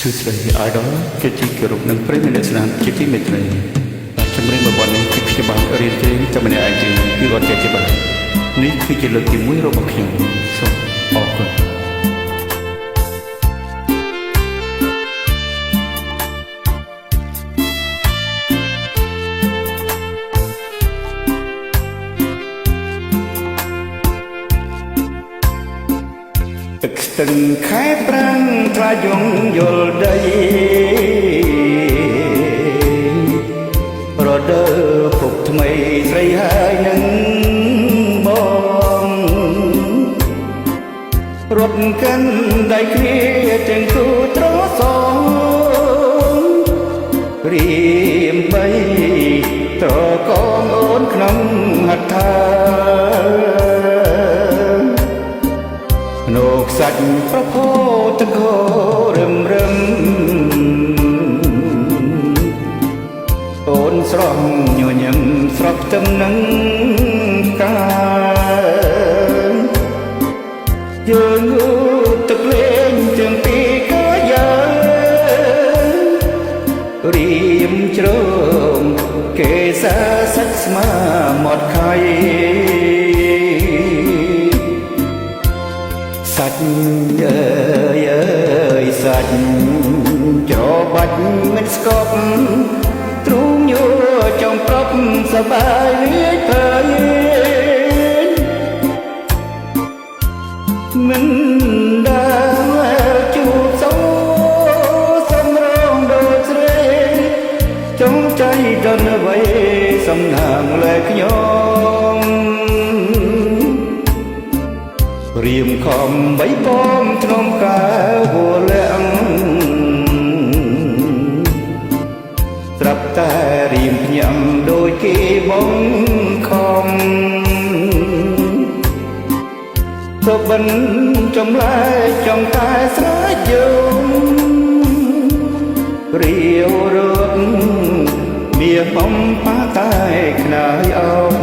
សួស្តីឲ្យដល់ជាទីគោរពនិងប្រិយមិត្តអ្នកស្ដាប់ជាទីមេត្រីបាទជំរាបរបស់នេះគឺខ្ញុំបានរៀនជើងតែម្នាក់ឯងទេគឺអត់ចេះទេបាទនេះគឺជាលើកទី1របស់ខ្ញុំសូមអរគុណទឹកស្ទឹងខែប្រាំងថ្លាយងយល់ដីរដូវពុកថ្មីស្រីហើយនឹងបងរត់កាន់ដៃគ្នាទាំងគូត្រសងរៀមបីត្រកងអូនក្នុងហត្ថានោកសាច់ប្រផោទឹកហូររឹមរឹមអូនស្រស់ញញឹមស្រស់ទឹមនឹងកាយើងងូទឹកលេងជាងពីក៏យើងរៀមជ្រងគេសាសាច់ស្មាមាត់ខៃសាច់អើយសាច់ច្របាច់មិនស្កប់ទ្រូងញួរចង់ប្រប់សបាយរៀបភ័យមិនដែលជួបសោសំរងដូចស្រីចង់ใจដល់អ្វីសំណាងលែខ្ញុំរៀមខំបីបងធ្នំកែវលាំងត្រាប់តែរៀមភ្ញាំដូចគេបងខំទៅបិនចម្លែកចង់តែស្រែកយំរាវរត់មានបំប៉ាតែខ្នើយអោប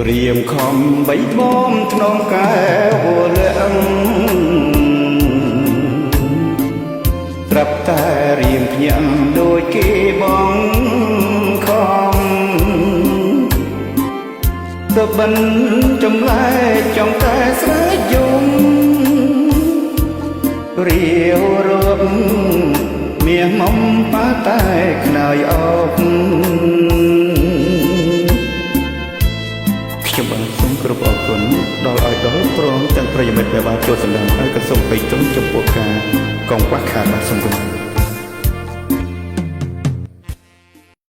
រៀមខំបីបំធ្នំកែវលាំងត្រាប់តែរៀមភ្ញាំដូចគេបងខំទៅបិនចម្លែកចង់តែស្រែកយំរាវរត់មានមុំប៉ាតែខ្នើយអោបខ្ញុំបានសូមគោរពអរគុណដល់ឲ្យដល់ព្រមទាំងប្រិយមិត្តដែលបានចូលសម្ដែងហើយក៏សូមបិទចំពោះការកង្វះខាតបាទសូមគោរព